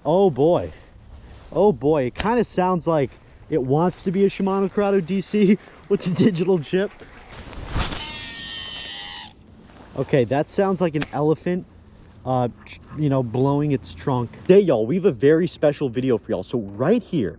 Oh boy. Oh boy. It kind of sounds like it wants to be a Shimano Corrado DC with the digital chip. Okay, that sounds like an elephant, you know, blowing its trunk. Hey, y'all, we have a very special video for y'all. So right here,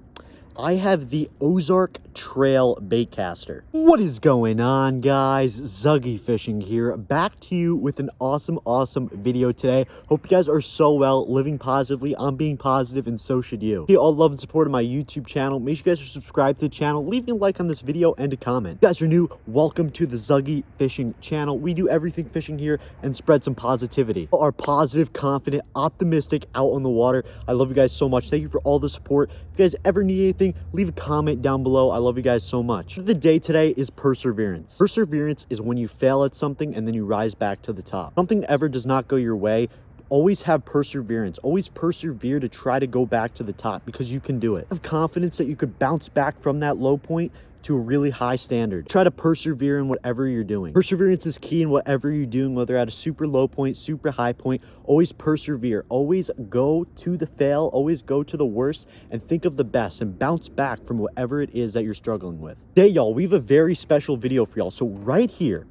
I have the OZARK Trail Baitcaster. What is going on, guys? Zuggy Fishing here, back to you with an awesome video today. Hope you guys are so well, living positively. I'm being positive, and so should you. If you all love and support my YouTube channel, make sure you guys are subscribed to the channel, leaving a like on this video and a comment. If you guys are new, welcome to the Zuggy Fishing channel. We do everything fishing here and spread some positivity. We are positive, confident, optimistic out on the water. I love you guys so much. Thank you for all the support. If you guys ever need anything, leave a comment down below. I love you guys so much. The day today is perseverance. Perseverance is when you fail at something and then you rise back to the top. Something ever does not go your way, always have perseverance. Always persevere to try to go back to the top, because you can do it. Have confidence that you could bounce back from that low point to a really high standard. Try to persevere in whatever you're doing. Perseverance is key in whatever you're doing, whether at a super low point, super high point. Always persevere. Always go to the fail. Always go to the worst and think of the best and bounce back from whatever it is that you're struggling with. Today, y'all, we have a very special video for y'all. So right here,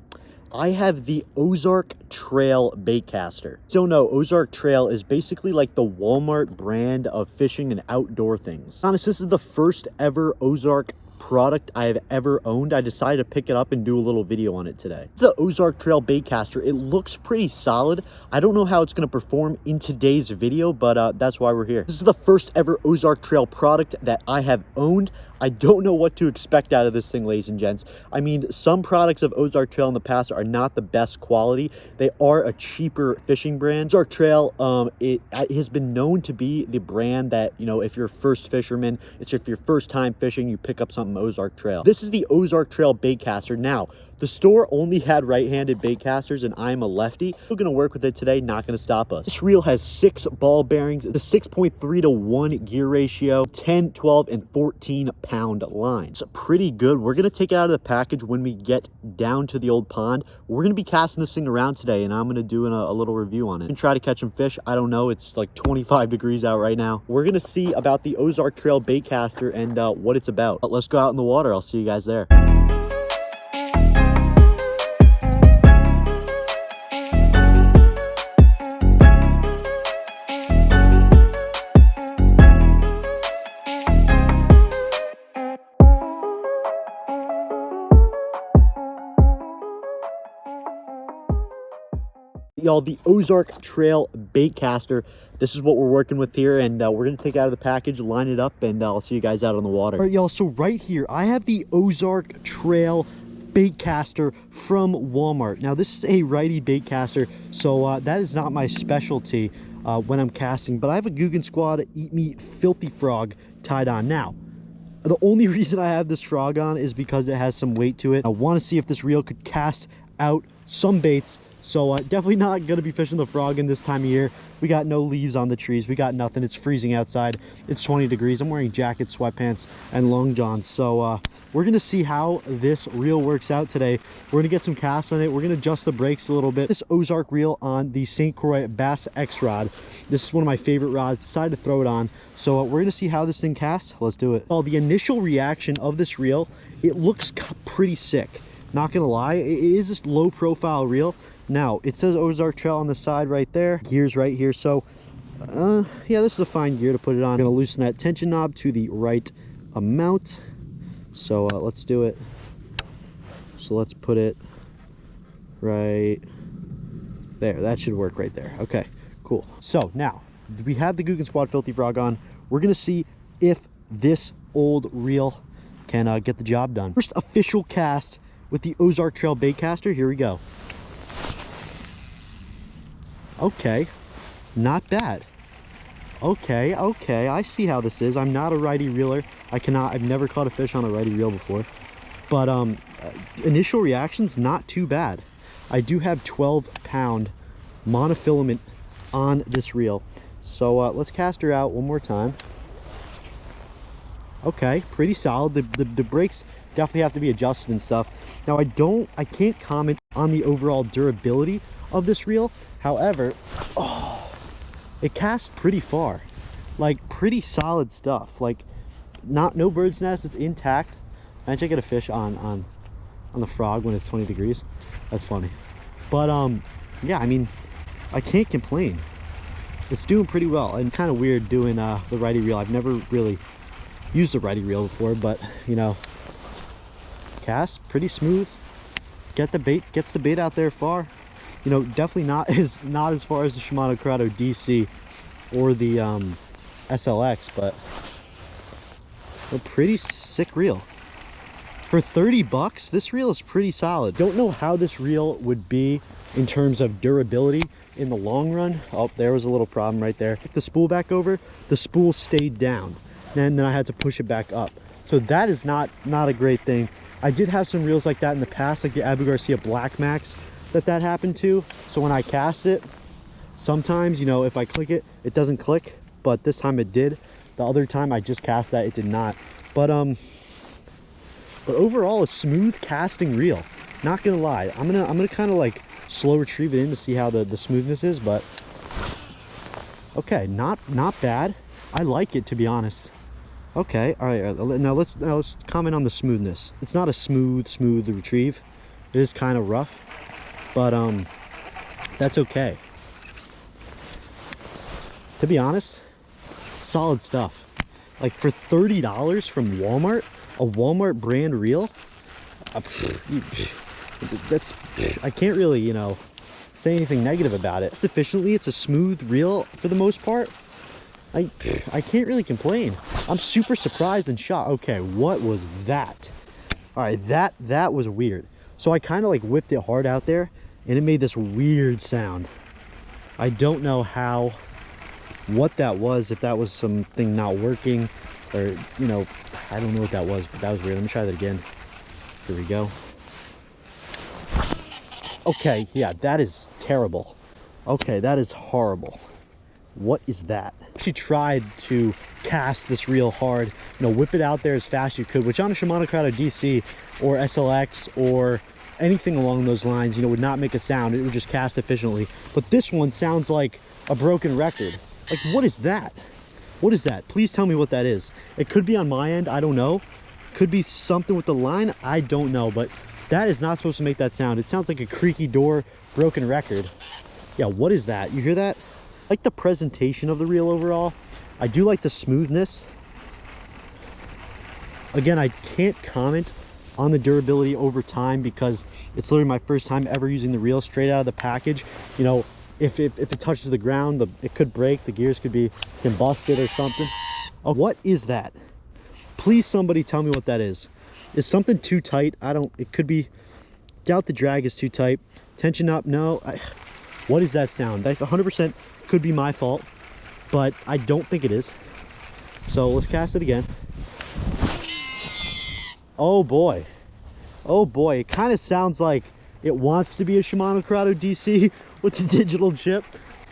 I have the OZARK Trail Baitcaster. So no, OZARK Trail is basically like the Walmart brand of fishing and outdoor things. Honestly, this is the first ever OZARK product I have ever owned. I decided to pick it up and do a little video on it today. It's the OZARK Trail Baitcaster. It looks pretty solid. I don't know how it's going to perform in today's video, but that's why we're here. This is the first ever OZARK Trail product that I have owned. I don't know what to expect out of this thing, ladies and gents. I mean, some products of OZARK Trail in the past are not the best quality. They are a cheaper fishing brand. OZARK Trail, it has been known to be the brand that, you know, if you're a first fisherman, it's if you're first time fishing, you pick up something OZARK Trail. This is the OZARK Trail Baitcaster. Now, the store only had right-handed baitcasters, and I'm a lefty. We're gonna work with it today, not gonna stop us. This reel has 6 ball bearings, the 6.3 to 1 gear ratio, 10, 12, and 14 pound lines. Pretty good. We're gonna take it out of the package when we get down to the old pond. We're gonna be casting this thing around today, and I'm gonna do a little review on it and try to catch some fish. I don't know, it's like 25 degrees out right now. We're gonna see about the OZARK Trail Baitcaster and what it's about. But let's go out in the water. I'll see you guys there. Y'all, the OZARK Trail Baitcaster, this is what we're working with here, and we're gonna take it out of the package, line it up, and I'll see you guys out on the water. All right, y'all, so right here I have the OZARK Trail Baitcaster from Walmart. Now, this is a righty baitcaster, so that is not my specialty when I'm casting, but I have a Guggen Squad Eat Me Filthy Frog tied on. Now, the only reason I have this frog on is because it has some weight to it. I want to see if this reel could cast out some baits. So definitely not going to be fishing the frog in this time of year. We got no leaves on the trees. We got nothing. It's freezing outside. It's 20 degrees. I'm wearing jackets, sweatpants, and long johns. So we're going to see how this reel works out today. We're going to get some casts on it. We're going to adjust the brakes a little bit. This OZARK reel on the St. Croix Bass X rod. This is one of my favorite rods. Decided to throw it on. So we're going to see how this thing casts. Let's do it. Well, the initial reaction of this reel, it looks pretty sick. Not going to lie. It is this low profile reel. Now, it says OZARK Trail on the side right there. Gears right here. So, yeah, this is a fine gear to put it on. I'm going to loosen that tension knob to the right amount. So, let's do it. So, let's put it right there. That should work right there. Okay, cool. So, now, we have the Guggen Squad Filthy Frog on. We're going to see if this old reel can get the job done. First official cast with the OZARK Trail Baitcaster. Here we go. Okay, not bad. Okay, I see how this is. I'm not a righty reeler. I've never caught a fish on a righty reel before. But initial reactions, not too bad. I do have 12-pound monofilament on this reel. So let's cast her out one more time. Okay, pretty solid. The brakes definitely have to be adjusted and stuff. Now I can't comment on the overall durability of this reel. However, it casts pretty far. Like pretty solid stuff. Like no bird's nest, it's intact. Imagine I get a fish on the frog when it's 20 degrees. That's funny. But yeah, I mean, I can't complain. It's doing pretty well, and kind of weird doing the righty reel. I've never really used a righty reel before, but you know, cast pretty smooth. Gets the bait out there far. You know, definitely not as far as the Shimano Corrado DC or the SLX, but a pretty sick reel. For 30 bucks, this reel is pretty solid. Don't know how this reel would be in terms of durability in the long run. Oh, there was a little problem right there. Took the spool back over, the spool stayed down, and then I had to push it back up. So that is not a great thing. I did have some reels like that in the past, like the Abu Garcia Black Max that happened to. So when I cast it, sometimes, you know, if I click it, it doesn't click, but this time it did. The other time I just cast that, it did not. But overall, a smooth casting reel. Not gonna lie, I'm gonna kind of like slow retrieve it in to see how the smoothness is, but okay, not bad. I like it, to be honest. Okay, all right. Now let's comment on the smoothness. It's not a smooth retrieve. It is kind of rough, but that's okay. To be honest, solid stuff. Like for $30 from Walmart, a Walmart brand reel, that's, I can't really, you know, say anything negative about it. Sufficiently, it's a smooth reel for the most part. I can't really complain. I'm super surprised and shocked. Okay, what was that? All right, that was weird. So I kind of like whipped it hard out there, and it made this weird sound. I don't know what that was, if that was something not working, or, you know, I don't know what that was, but that was weird. Let me try that again. Here we go. Okay, yeah, that is terrible. Okay, that is horrible. What is that? I actually tried to cast this reel hard, you know, whip it out there as fast as you could, which on a Shimano Corrado DC or SLX or anything along those lines, you know, would not make a sound. It would just cast efficiently. But this one sounds like a broken record. Like, what is that? What is that? Please tell me what that is. It could be on my end, I don't know. Could be something with the line, I don't know, but that is not supposed to make that sound. It sounds like a creaky door, broken record. Yeah, what is that? You hear that? I like the presentation of the reel overall. I do like the smoothness. Again, I can't comment on the durability over time because it's literally my first time ever using the reel straight out of the package. You know, if it touches the ground, it could break, the gears could be combusted or something. Oh, what is that? Please somebody tell me what that is. Is something too tight? It could be, doubt the drag is too tight. Tension up, no. What is that sound? That 100% could be my fault, but I don't think it is. So let's cast it again. Oh boy. Oh boy, it kind of sounds like it wants to be a Shimano Corrado DC with the digital chip,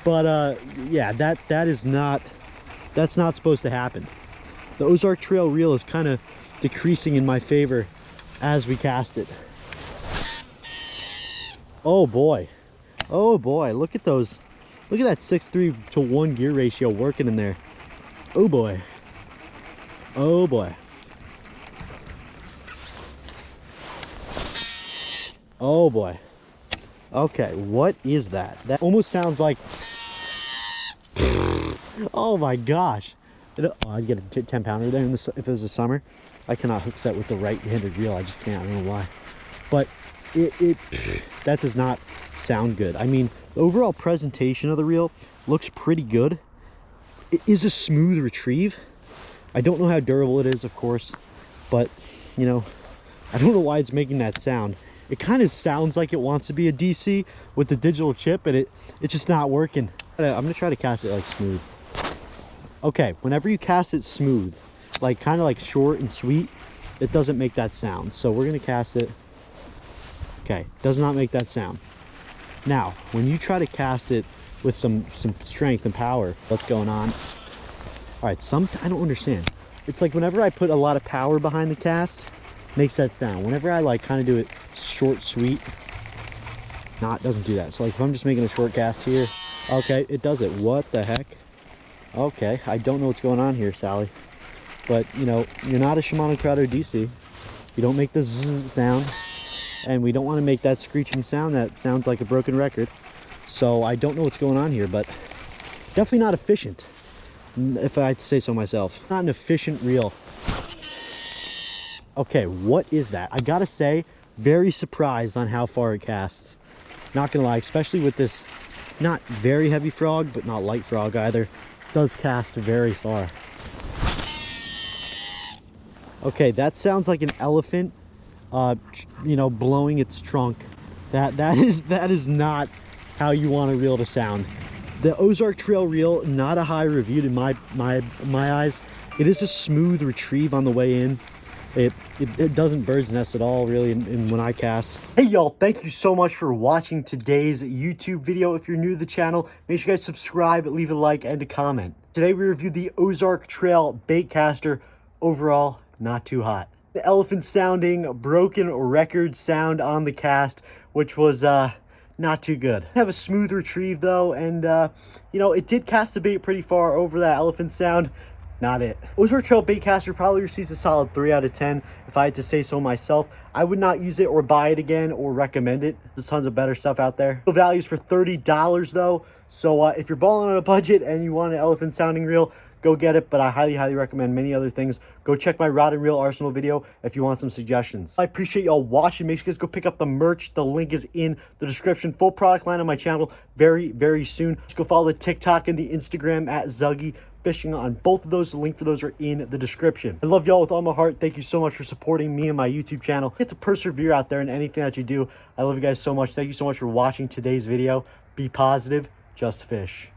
but yeah, that's not supposed to happen. The Ozark Trail reel is kind of decreasing in my favor as we cast it. Oh boy. Oh boy, look at those. Look at that 6:3 to 1 gear ratio working in there. Oh boy. Oh boy. Oh boy. Okay, what is that? That almost sounds like... Oh my gosh. Oh, I'd get a 10 pounder there if it was the summer. I cannot hook that with the right-handed reel. I just can't. I don't know why. But that does not sound good. I mean, the overall presentation of the reel looks pretty good. It is a smooth retrieve. I don't know how durable it is, of course, but you know, I don't know why it's making that sound. It kind of sounds like it wants to be a DC with the digital chip, and it's just not working. I'm gonna try to cast it like smooth. Okay, whenever you cast it smooth, like kind of like short and sweet, it doesn't make that sound. So we're gonna cast it. Okay, does not make that sound. Now, when you try to cast it with some strength and power, what's going on? All right, I don't understand. It's like whenever I put a lot of power behind the cast, makes that sound. Whenever I like kind of do it short, sweet, it doesn't do that. So like if I'm just making a short cast here, okay, it does it. What the heck? Okay, I don't know what's going on here, Sally. But, you know, you're not a Shimano Crowder DC. You don't make the zzz sound. And we don't want to make that screeching sound that sounds like a broken record. So I don't know what's going on here, but definitely not efficient, if I had to say so myself. Not an efficient reel. Okay, what is that? I gotta say, very surprised on how far it casts. Not gonna lie, especially with this not very heavy frog, but not light frog either. It does cast very far. Okay, that sounds like an elephant, you know, blowing its trunk. That is not how you want a reel to sound. The OZARK Trail reel, not a high reviewed in my eyes. It is a smooth retrieve on the way in. It doesn't bird's nest at all, really, when I cast. Hey, y'all, thank you so much for watching today's YouTube video. If you're new to the channel, make sure you guys subscribe, leave a like, and a comment. Today, we reviewed the OZARK Trail Baitcaster. Overall, not too hot. The elephant sounding broken record sound on the cast, which was not too good. Have a smooth retrieve though, and you know, it did cast the bait pretty far over that elephant sound. Not it. OZARK Trail Baitcaster probably receives a solid 3 out of 10 if I had to say so myself. I would not use it or buy it again or recommend it. There's tons of better stuff out there. The value's for $30 though, so if you're balling on a budget and you want an elephant sounding reel, go get it. But I highly recommend many other things. Go check my rod and reel arsenal video if you want some suggestions. I appreciate y'all watching. Make sure you guys go pick up the merch. The link is in the description. Full product line on my channel very soon. Just go follow the TikTok and the Instagram at Zuggy Fishing on both of those. The link for those are in the description. I love y'all with all my heart. Thank you so much for supporting me and my YouTube channel. Get to persevere out there in anything that you do. I love you guys so much. Thank you so much for watching today's video. Be positive, just fish.